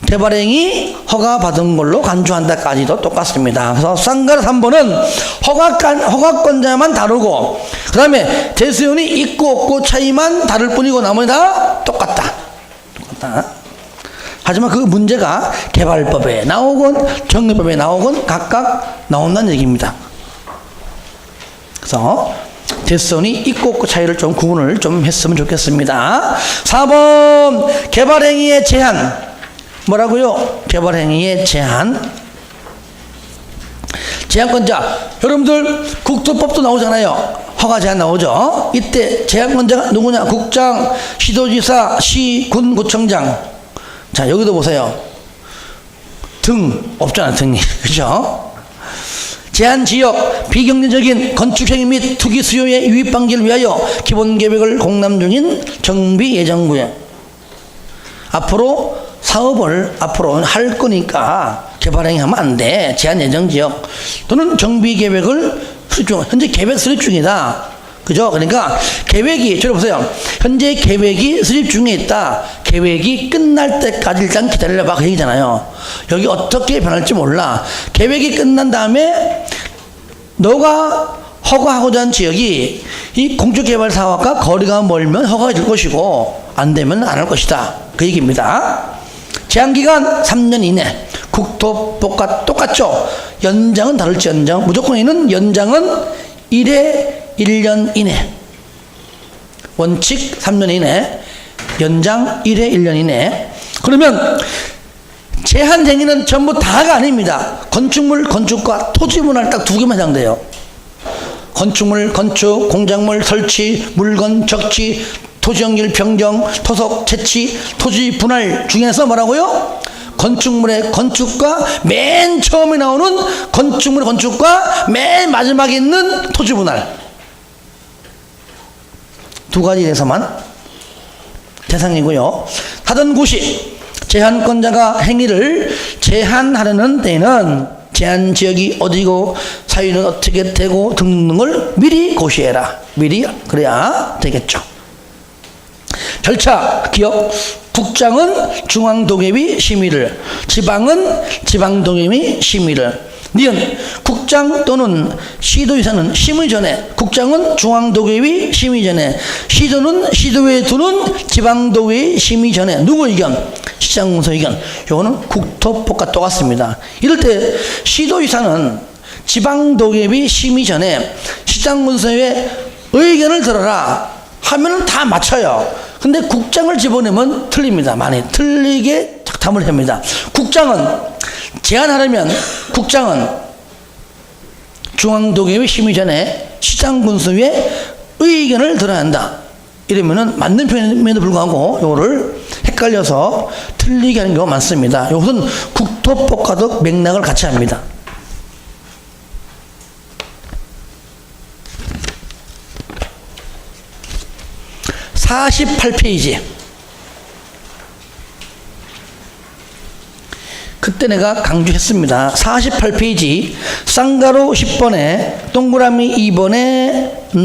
개발행위 허가 받은 걸로 간주한다까지도 똑같습니다. 그래서 쌍가루 3번은 허가권자만 다르고, 그 다음에 대수연이 있고 없고 차이만 다를 뿐이고 나머지 다 똑같다. 하지만 그 문제가 개발법에 나오건 정리법에 나오건 각각 나온다는 얘기입니다. 그래서 대선이 있고 없고 차이를 좀 구분을 좀 했으면 좋겠습니다. 4번 개발행위의 제한. 뭐라고요? 개발행위의 제한. 제한권자. 여러분들 국토법도 나오잖아요. 허가 제한 나오죠. 이때 제한권자가 누구냐? 국장, 시도지사, 시, 군, 구청장. 자, 여기도 보세요. 등 없잖아, 등이. 그죠? 제한지역, 비경제적인 건축행위 및 투기 수요의 유입 방지를 위하여 기본계획을 공람 중인 정비예정구역. 앞으로 사업을 앞으로 할 거니까 개발행위 하면 안 돼. 제한예정지역 또는 정비계획을 수립 중, 현재 계획 수립 중이다. 그죠? 그러니까 계획이, 저기 보세요. 현재 계획이 수립 중에 있다. 계획이 끝날 때까지 일단 기다려봐. 그 얘기잖아요. 여기 어떻게 변할지 몰라. 계획이 끝난 다음에 너가 허가하고자 하는 지역이 이 공적개발사업과 거리가 멀면 허가가 줄 것이고 안 되면 안 할 것이다. 그 얘기입니다. 제한기간 3년 이내. 국토법과 똑같죠? 연장은 다를지 연장. 무조건 이는 연장은 1회 1년 이내. 원칙 3년 이내. 연장 1회 1년 이내. 그러면 제한행위는 전부 다가 아닙니다. 건축물, 건축과 토지분할 딱 두 개만 해당돼요. 건축물, 건축, 공작물, 설치, 물건, 적치, 토지 연결, 변경, 토속, 채취, 토지 분할 중에서 뭐라고요? 건축물의 건축과 맨 처음에 나오는 건축물의 건축과 맨 마지막에 있는 토지 분할. 두 가지에서만 대상이고요. 하던 곳이 제한권자가 행위를 제한하려는 때에는 제한 지역이 어디고 사유는 어떻게 되고 등등을 미리 고시해라. 미리 그래야 되겠죠. 절차 기억. 국장은 중앙도계위 심의를, 지방은 지방도계위 심의를. 니은 국장 또는 시도의사는 심의 전에, 국장은 중앙도계위 심의 전에, 시도는 시도에 두는 지방도계위 심의 전에. 누구 의견? 시장군수 의견. 요거는 국토법과 똑같습니다. 이럴 때 시도의사는 지방도계위 심의 전에 시장군수의 의견을 들어라 하면은 다 맞춰요. 근데 국장을 집어내면 틀립니다. 많이 틀리게 작탐을 합니다. 국장은 제한하려면 국장은 중앙도계위 심의 전에 시장군수의 의견을 들어야 한다. 이러면은 맞는 표현임에도 불구하고 요거를 헷갈려서 틀리게 하는 경우가 많습니다. 이것은 국토법과도 맥락을 같이 합니다. 48페이지. 그때 내가 강조했습니다. 48페이지 쌍가루 10번에 동그라미 2번에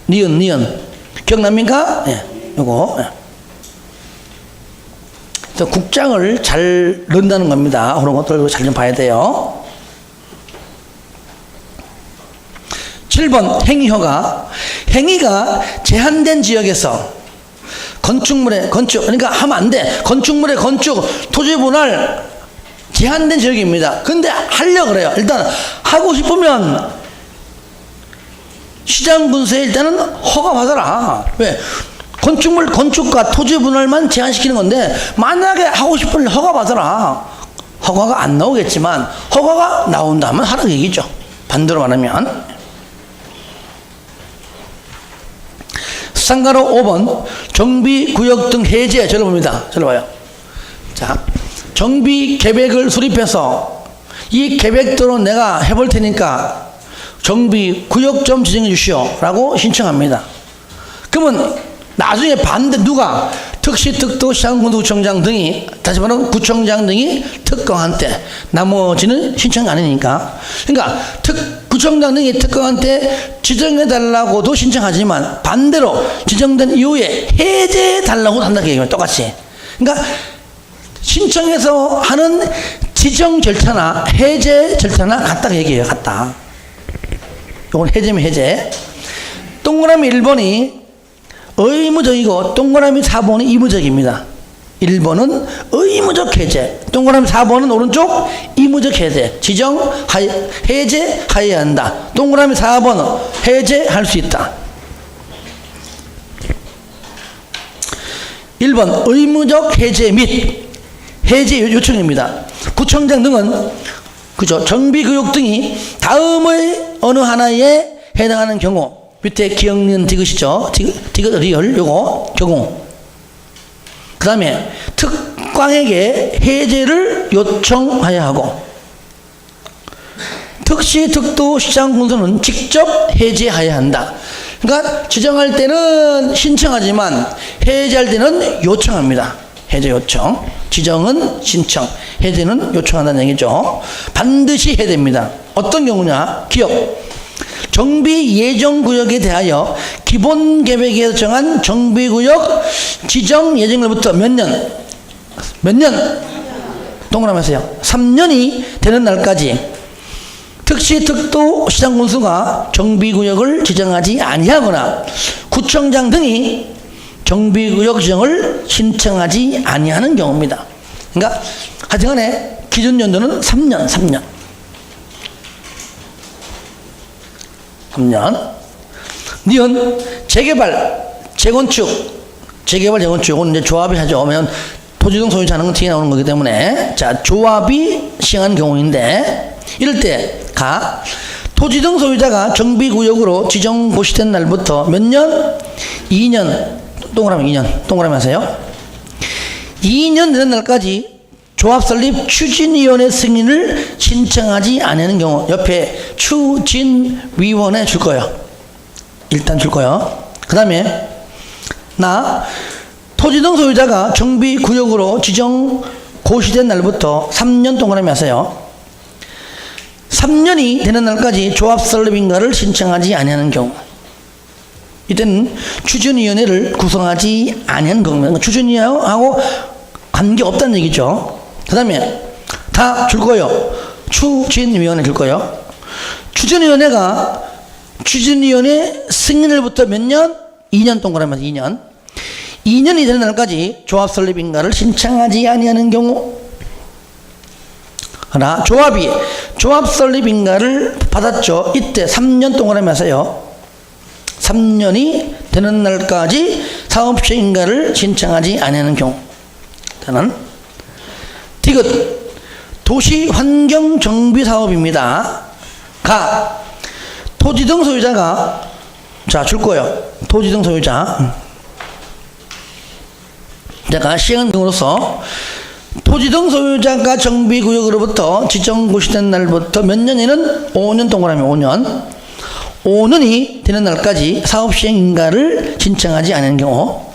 니은 기억납니까? 예, 요거. 예. 그래서 국장을 잘 넣는다는 겁니다. 그런 것들 잘 좀 봐야 돼요. 7번 행위허가. 행위가 제한된 지역에서 건축물의 건축, 그러니까 하면 안 돼. 건축물의 건축, 토지 분할 제한된 지역입니다. 근데 하려고 그래요. 일단 하고 싶으면 시장 분수에 일단은 허가 받아라. 왜? 건축물 건축과 토지 분할만 제한시키는 건데, 만약에 하고 싶으면 허가 받아라. 허가가 안 나오겠지만 허가가 나온다면 하라는 얘기죠. 반대로 말하면. 상가로 5번 정비구역 등 해제. 저를 봅니다. 저를 봐요. 자, 정비 계획을 수립해서 이 계획대로 내가 해볼 테니까 정비구역 좀 지정해 주시오 라고 신청합니다. 그러면 나중에 반대 누가? 특시, 특도, 시장군구청장 등이, 다시 말하면 구청장 등이 특검한 때, 나머지는 신청이 아니니까. 그러니까 구청장 등이 특검한 때 지정해달라고도 신청하지만 반대로 지정된 이후에 해제해달라고 한다는 얘기예요. 똑같이. 그러니까 신청해서 하는 지정 절차나 해제 절차나 같다고 얘기해요. 같다. 이건 해제면 해제. 동그라미 1번이 의무적이고 동그라미 4번이 의무적입니다. 1번은 의무적 해제, 동그라미 4번은 오른쪽 의무적 해제. 지정, 해제해야 한다. 동그라미 4번은 해제할 수 있다. 1번 의무적 해제 및 해제 요청입니다. 구청장 등은 그죠? 정비구역 등이 다음의 어느 하나에 해당하는 경우, 밑에 기억니은 디귿이죠. 디귿 리얼 요거 경우. 그 다음에 특광에게 해제를 요청하여야 하고, 특시, 특도, 시장 군수는 직접 해제하여야 한다. 그러니까 지정할 때는 신청하지만 해제할 때는 요청합니다. 해제 요청. 지정은 신청, 해제는 요청한다는 얘기죠. 반드시 해야 됩니다. 어떤 경우냐? 기억. 정비 예정구역에 대하여 기본계획에서 정한 정비구역 지정 예정일부터 몇 년? 동그라미에서요. 3년이 되는 날까지 특시, 특도, 시장군수가 정비구역을 지정하지 아니하거나 구청장 등이 정비구역 지정을 신청하지 아니하는 경우입니다. 그러니까 하여튼간에 기준 연도는 3년. 3년. 니은 재개발, 재건축, 이건 이제 조합이 하죠. 왜냐면 토지등 소유자 하는 건 뒤에 나오는 거기 때문에. 자, 조합이 시행한 경우인데, 이럴 때 토지등 소유자가 정비구역으로 지정 고시된 날부터 몇 년? 2년. 동그라미 2년. 동그라미 하세요. 2년 되는 날까지 조합 설립 추진위원회 승인을 신청하지 않는 경우, 옆에 추진위원회 줄 거예요. 일단 줄 거예요. 그 다음에 토지등 소유자가 정비구역으로 지정 고시된 날부터 3년 동그라미 하세요. 3년이 되는 날까지 조합 설립인가를 신청하지 아니하는 경우, 이때는 추진위원회를 구성하지 아니하는 경우입니다. 추진위원회하고 관계없다는 얘기죠. 그 다음에 다 줄 거예요. 추진위원회 줄 거예요. 추진위원회 승인일부터 몇 년? 2년 동그라미에서 2년. 2년이 되는 날까지 조합 설립인가를 신청하지 아니하는 경우, 하나, 조합이 조합 설립인가를 받았죠. 이때 3년 동그라미 하세요. 3년이 되는 날까지 사업시행인가를 신청하지 아니하는 경우. 저는 디귿 도시환경정비사업입니다. 토지등 소유자가 줄 거예요. 토지등 소유자 내가 시행한 경우로서 토지등 소유자가 정비구역으로부터 지정 고시된 날부터 몇 년에는 5년 동그라미 5년이 되는 날까지 사업시행인가를 신청하지 않은 경우.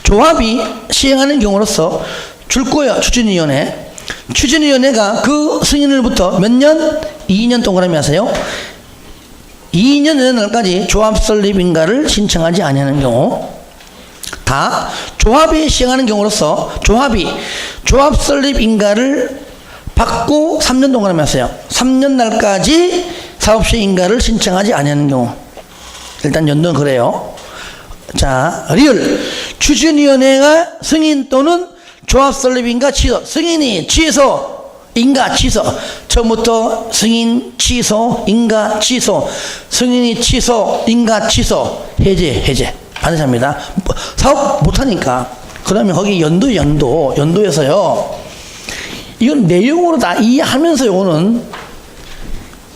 조합이 시행하는 경우로서 줄 거예요. 추진위원회가 그 승인일부터 몇 년? 2년 동그라미 하세요. 2년 되는 날까지 조합 설립인가를 신청하지 아니하는 경우. 조합이 시행하는 경우로서 조합 설립인가를 받고 3년 동그라미 하세요. 3년 날까지 사업시 인가를 신청하지 아니하는 경우. 일단 연도는 그래요. 자, 리을. 추진위원회가 승인 또는 조합 설립 인가 취소. 승인이 취소, 인가 취소. 처음부터 승인 취소, 인가 취소. 승인이 취소, 인가 취소. 해제. 반드시 합니다. 사업 못하니까. 그 다음에 거기 연도에서요. 이건 내용으로 다 이해하면서 요거는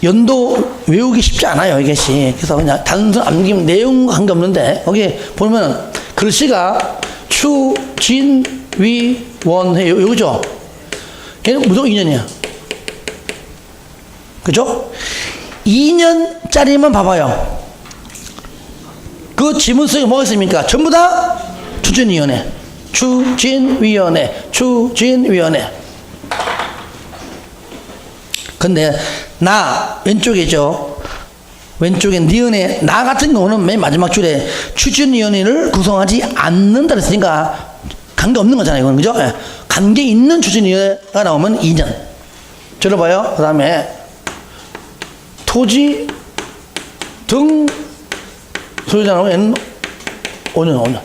연도 외우기 쉽지 않아요, 이것이. 그래서 그냥 단순 암기면 내용과 관계없는데, 거기 보면 글씨가 추, 진, 위, 원, 해. 요거죠? 걔는 무조건 2년이야. 그죠? 2년짜리만 봐봐요. 그 지문 속에 뭐가 있습니까? 전부 다 추진위원회. 추진위원회. 근데 왼쪽이죠. 왼쪽에 니은에 나 같은 경우는 맨 마지막 줄에 추진위원회를 구성하지 않는다 그랬으니까 관계없는 거잖아요. 이건 그죠? 예. 관계 있는 추진위원회가 나오면 2년. 들어봐요. 그 다음에 토지 등 소유자 나오면 5년.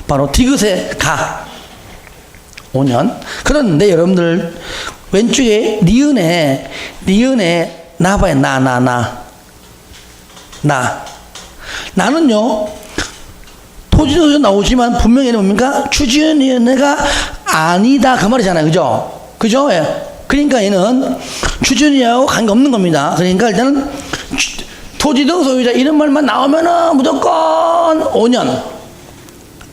바로 디귿에 가. 5년. 그런데 여러분들 왼쪽에 니은에 나봐요. 나는요 토지도 나오지만 분명히 뭡니까? 추진위원회가 아니다 그 말이잖아요. 그죠? 예. 그러니까 얘는 추진위하고 관계없는 겁니다. 그러니까 일단은 토지 등 소유자 이런 말만 나오면은 무조건 5년.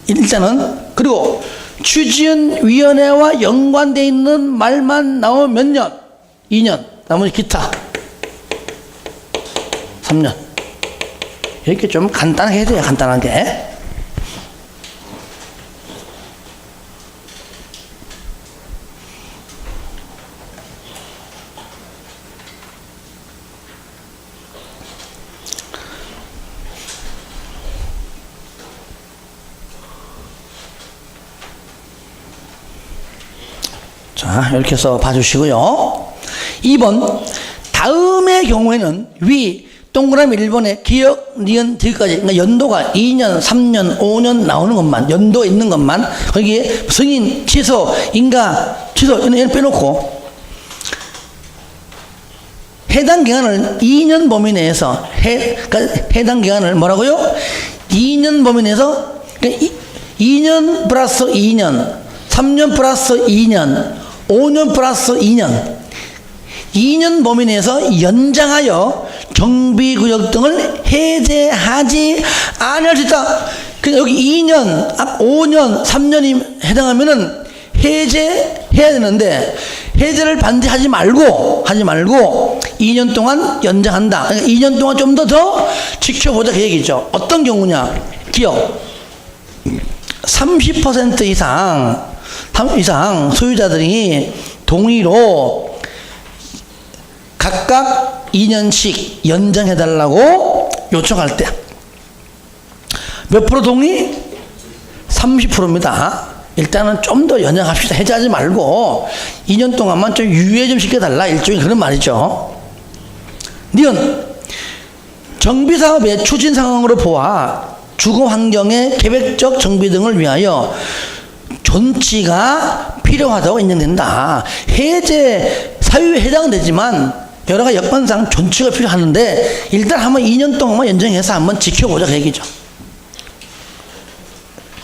일단은. 그리고 추진위원회와 연관되어 있는 말만 나오면 몇 년? 2년. 나머지 기타 3년. 이렇게 좀 간단하게 해야 돼요. 간단하게. 자, 이렇게 해서 봐주시고요. 2번. 다음의 경우에는 위 동그라미 1번에 기역, 니은, 디귿까지 그러니까 연도가 2년, 3년, 5년 나오는 것만, 연도가 있는 것만 거기에 승인, 취소, 인가, 취소 이런 빼놓고 해당 기간을 2년 범위 내에서 그러니까 해당 기간을 뭐라고요? 2년 범위 내에서 그러니까 2년 플러스 2년, 3년 플러스 2년, 5년 플러스 2년 범위 내에서 연장하여 정비구역 등을 해제하지 않을 수 있다. 여기 2년, 5년, 3년이 해당하면은 해제해야 되는데 해제를 반드시 하지 말고 2년 동안 연장한다. 그러니까 2년 동안 좀 더 지켜보자 그 얘기죠. 어떤 경우냐? 기업 30% 이상 소유자들이 동의로 각각 2년씩 연장해달라고 요청할 때 몇 프로 동의? 30%입니다. 일단은 좀 더 연장합시다. 해제하지 말고 2년 동안만 좀 유예 좀 시켜달라. 일종의 그런 말이죠. 니은 정비사업의 추진 상황으로 보아 주거환경의 계획적 정비 등을 위하여 존치가 필요하다고 인정된다. 해제 사유에 해당되지만 여러 가지 여건상 존치가 필요하는데 일단 한번 2년 동안만 연장해서 한번 지켜보자 그 얘기죠.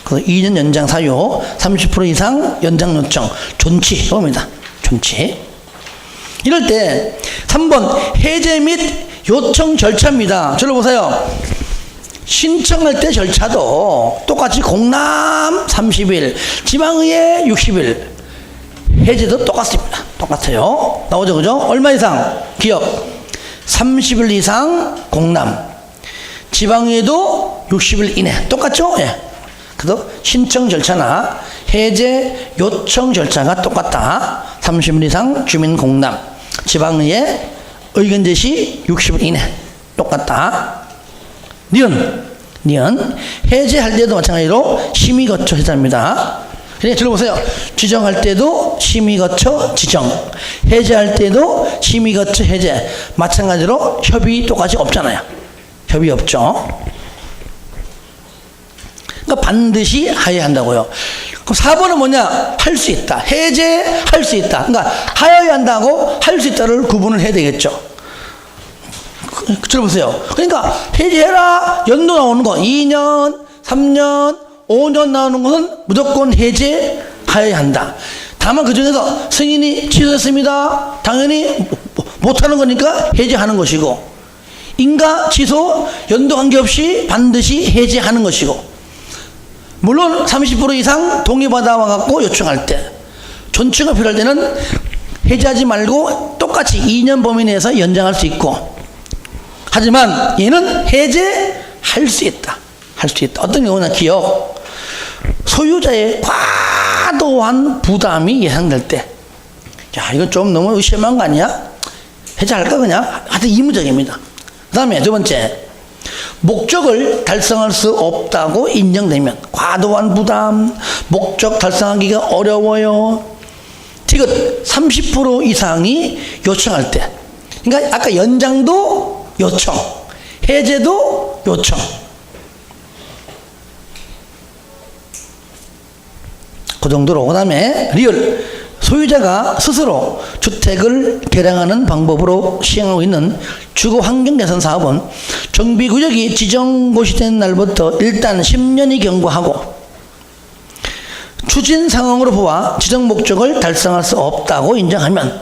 그 2년 연장 사유 30% 이상 연장 요청 존치 이겁니다. 존치. 이럴 때 3번 해제 및 요청 절차입니다. 저를 보세요. 신청할 때 절차도 똑같이 공람 30일, 지방의회 60일, 해제도 똑같습니다. 똑같아요. 나오죠, 그죠? 얼마 이상? 기업 30일 이상 공람, 지방의회도 60일 이내. 똑같죠? 예. 그래도 신청 절차나 해제 요청 절차가 똑같다. 30일 이상 주민 공람, 지방의회 의견 제시 60일 이내. 똑같다. 니은 해제할 때도 마찬가지로 심의 거쳐 해제합니다. 그러니까 들어보세요. 지정할 때도 심의 거쳐 지정, 해제할 때도 심의 거쳐 해제. 마찬가지로 협의 똑같이 없잖아요. 협의 없죠. 그러니까 반드시 하여야 한다고요. 그럼 4번은 뭐냐? 할 수 있다. 해제할 수 있다. 그러니까 하여야 한다고 할 수 있다를 구분을 해야 되겠죠. 들어보세요. 그러니까 해제해라. 연도 나오는 거 2년, 3년, 5년 나오는 것은 무조건 해제하여야 한다. 다만 그 중에서 승인이 취소했습니다. 당연히 못하는 거니까 해제하는 것이고, 인가 취소 연도 관계없이 반드시 해제하는 것이고, 물론 30% 이상 동의받아 와갖고 요청할 때, 존치가 필요할 때는 해제하지 말고 똑같이 2년 범위 내에서 연장할 수 있고, 하지만 얘는 해제할 수 있다. 할 수 있다. 어떤 경우나 기억, 소유자의 과도한 부담이 예상될 때, 야, 이건 좀 너무 심한 거 아니야? 해제할까 그냥? 하여튼 의무적입니다. 그 다음에 두 번째, 목적을 달성할 수 없다고 인정되면, 과도한 부담, 목적 달성하기가 어려워요. 디귿 30% 이상이 요청할 때, 그러니까 아까 연장도 요청, 해제도 요청. 그 정도로. 그 다음에 리얼, 소유자가 스스로 주택을 개량하는 방법으로 시행하고 있는 주거 환경 개선 사업은 정비구역이 지정고시된 날부터 일단 10년이 경과하고, 추진 상황으로 보아 지정 목적을 달성할 수 없다고 인정하면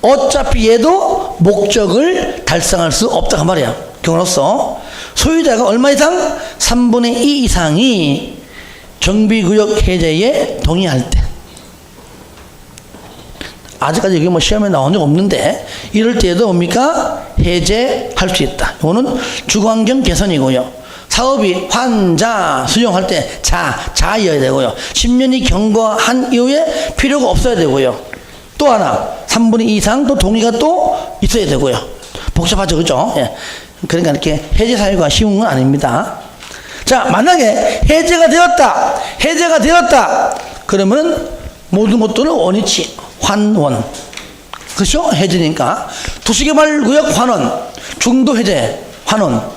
어차피 얘도 목적을 달성할 수 없다 그 말이야. 경우로서 소유자가 얼마 이상? 3분의 2 이상이 정비구역 해제에 동의할 때. 아직까지 이게 뭐 시험에 나온 적 없는데, 이럴 때에도 뭡니까? 해제할 수 있다. 이거는 주거환경 개선이고요. 사업이 환자 수용할 때 자여야 되고요. 10년이 경과한 이후에 필요가 없어야 되고요. 또 하나 3분의 2 이상 또 동의가 또 있어야 되고요. 복잡하죠, 그죠? 예. 그러니까 이렇게 해제 사유가 쉬운 건 아닙니다. 자, 만약에 해제가 되었다. 그러면은 모든 것들은 원위치, 환원. 그렇죠? 해제니까. 도시개발구역 환원, 중도 해제, 환원.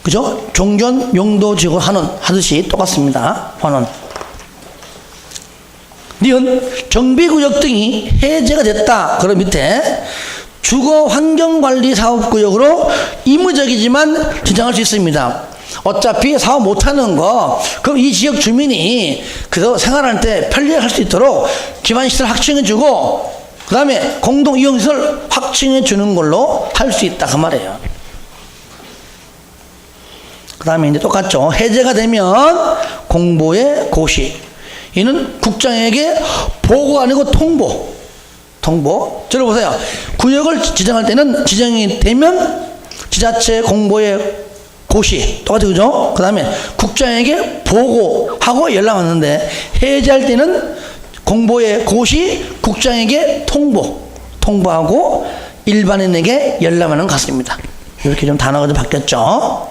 그죠? 종전, 용도, 지구, 환원 하듯이 똑같습니다. 환원. 니은 정비구역 등이 해제가 됐다. 그럼 밑에 주거환경관리사업구역으로 의무적이지만 지정할 수 있습니다. 어차피 사업 못하는 거, 그럼 이 지역 주민이 그거 생활할 때 편리할 수 있도록 기반시설 확충해주고, 그 다음에 공동이용시설 확충해주는 걸로 할 수 있다 그 말이에요. 그 다음에 이제 똑같죠. 해제가 되면 공보의 고시, 이는 국장에게 보고 아니고 통보. 들어보세요. 구역을 지정할 때는 지정이 되면 지자체 공보의 고시 똑같이, 그죠? 그 다음에 국장에게 보고하고 연락 왔는데, 해제할 때는 공보의 고시, 국장에게 통보하고 일반인에게 연락하는 것 같습니다. 이렇게 좀 단어가 좀 바뀌었죠.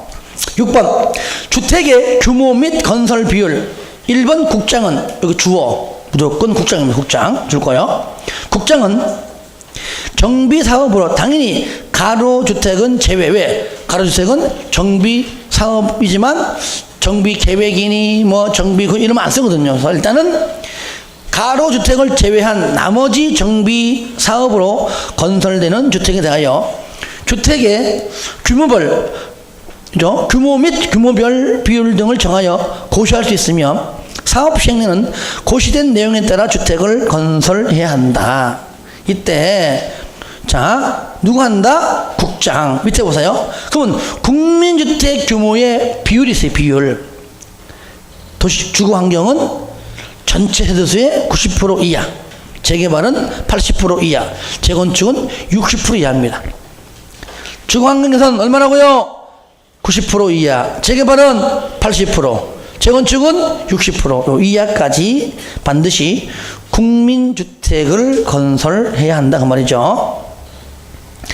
6번 주택의 규모 및 건설 비율. 1번 국장은 여기 주어, 무조건 국장입니다. 국장 줄 거요. 국장은 정비사업으로, 당연히 가로주택은 제외. 왜? 가로주택은 정비사업이지만 정비계획이니 뭐 정비구 이러면 안 쓰거든요. 그래서 일단은 가로주택을 제외한 나머지 정비사업으로 건설되는 주택에 대하여 주택의 규모별, 그죠? 규모 및 규모별 비율 등을 정하여 고시할 수 있으며, 사업 시행령은 고시된 내용에 따라 주택을 건설해야 한다. 이때 자, 누구 한다? 국장. 밑에 보세요. 그러면 국민주택 규모의 비율이 있어요. 비율. 도시 주거환경은 전체 세대수의 90% 이하, 재개발은 80% 이하, 재건축은 60% 이하입니다. 주거환경 개선 얼마라고요? 90% 이하, 재개발은 80%, 재건축은 60% 이하까지 반드시 국민주택을 건설해야 한다 그 말이죠.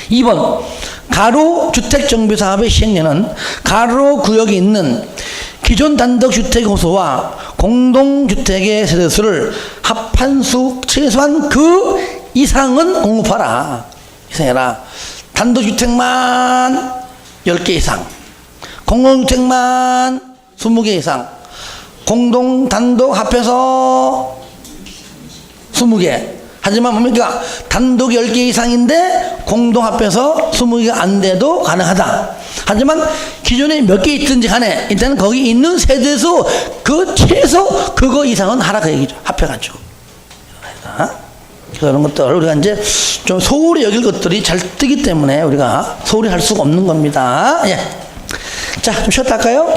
2번 가로주택정비사업의 시행령은 가로구역이 있는 기존 단독주택 호수와 공동주택의 세대수를 합한 수 최소한 그 이상은 공급하라. 이상해라. 단독주택만 10개 이상, 공동주택만 20개 이상, 공동, 단독 합해서 20개. 하지만 뭡니까? 단독 10개 이상인데 공동 합해서 20개가 안 돼도 가능하다. 하지만 기존에 몇 개 있든지 간에 일단 거기 있는 세대수 그 최소 그거 이상은 하라 그 얘기죠. 합해가지고. 그런 것들 우리가 이제 좀 소홀히 여길 것들이 잘 뜨기 때문에 우리가 소홀히 할 수가 없는 겁니다. 예. 자, 좀 쉬었다 할까요?